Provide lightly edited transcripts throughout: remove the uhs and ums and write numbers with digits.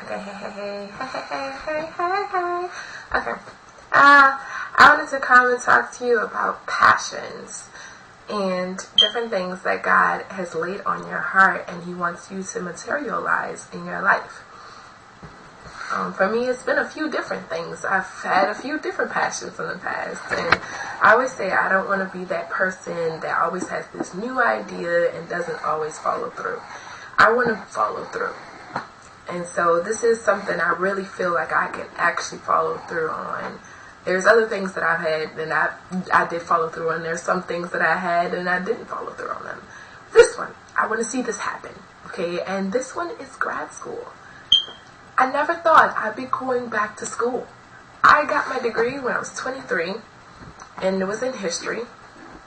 Okay, hey. Okay. I wanted to come and talk to you about passions and different things that God has laid on your heart and He wants you to materialize in your life. For me, it's been a few different things. I've had a few different passions in the past, and I always say I don't want to be that person that always has this new idea and doesn't always follow through. I want to follow through. And so this is something I really feel like I can actually follow through on. There's other things that I've had and I did follow through on. There's some things that I had and I didn't follow through on them. This one, I want to see this happen. Okay, and this one is grad school. I never thought I'd be going back to school. I got my degree when I was 23, and it was in history.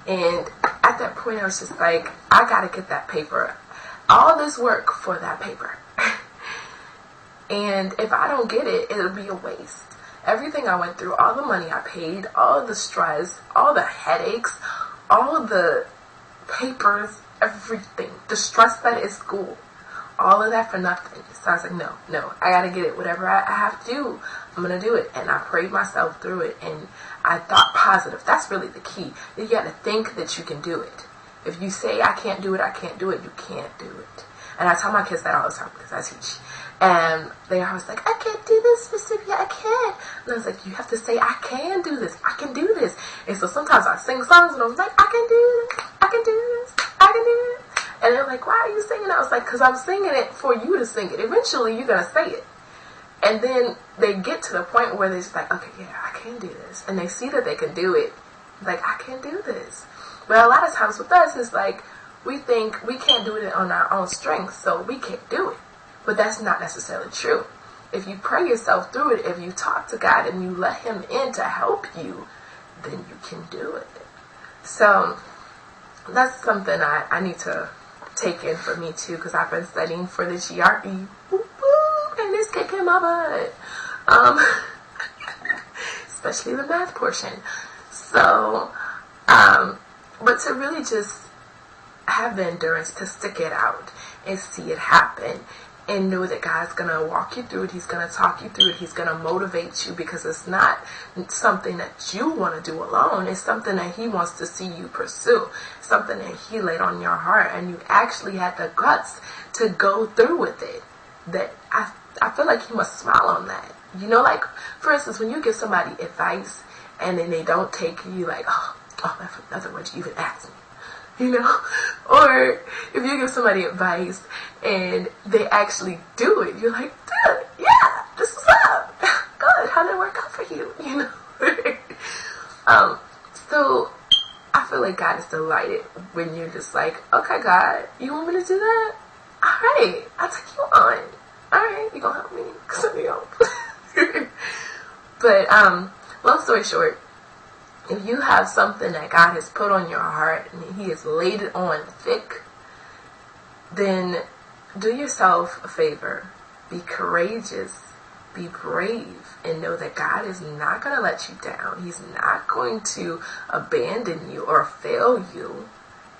And at that point, I was just like, I gotta get that paper. All this work for that paper. And if I don't get it, it'll be a waste. Everything I went through, all the money I paid, all the stress, all the headaches, all the papers, everything. The stress that is school. All of that for nothing. So I was like, no, I gotta get it. Whatever I have to do, I'm gonna do it. And I prayed myself through it, and I thought positive. That's really the key. You gotta think that you can do it. If you say, I can't do it, you can't do it. And I tell my kids that all the time because I teach. And they always like, I can't do this, Miss Cynthia, I can't. And I was like, you have to say, I can do this, I can do this. And so sometimes I sing songs and I was like, I can do this, I can do this, I can do this. And they're like, why are you singing? I was like, because I'm singing it for you to sing it. Eventually, you're going to say it. And then they get to the point where they're just like, okay, yeah, I can do this. And they see that they can do it. Like, I can do this. But a lot of times with us, it's like, we think we can't do it on our own strength, so we can't do it. But that's not necessarily true. If you pray yourself through it, if you talk to God and you let Him in to help you, then you can do it. So that's something I need to take in for me too, because I've been studying for the GRE, and it's kicking my butt, especially the math portion. So, but to really just have the endurance to stick it out and see it happen, and know that God's going to walk you through it. He's going to talk you through it. He's going to motivate you, because it's not something that you want to do alone. It's something that He wants to see you pursue. Something that He laid on your heart, and you actually had the guts to go through with it. That I feel like He must smile on that. You know, like, for instance, when you give somebody advice and then they don't take you, like, oh, that's another word you even asked me. You know, or if you give somebody advice and they actually do it, you're like, dude, yeah, this is up. Good, how did it work out for you? You know, so I feel like God is delighted when you're just like, okay, God, you want me to do that? All right, I'll take you on. All right, you gonna help me? Cause I need help. But long story short, if you have something that God has put on your heart and He has laid it on thick, then do yourself a favor. Be courageous. Be brave. And know that God is not going to let you down. He's not going to abandon you or fail you.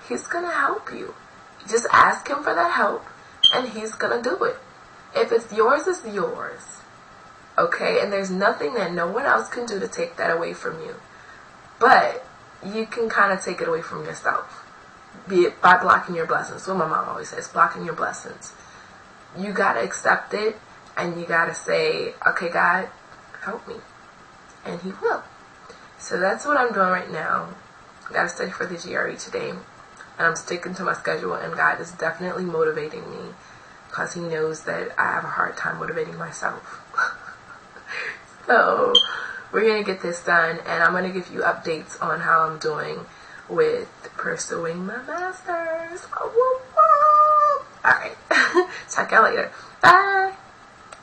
He's going to help you. Just ask Him for that help, and He's going to do it. If it's yours, it's yours. Okay? And there's nothing that no one else can do to take that away from you. But you can kind of take it away from yourself, be it by blocking your blessings. What my mom always says, blocking your blessings. You got to accept it, and you got to say, okay, God, help me. And He will. So that's what I'm doing right now. I got to study for the GRE today, and I'm sticking to my schedule, and God is definitely motivating me, because He knows that I have a hard time motivating myself. So we're going to get this done, and I'm going to give you updates on how I'm doing with pursuing my master's. Alright. Talk y'all later. Bye.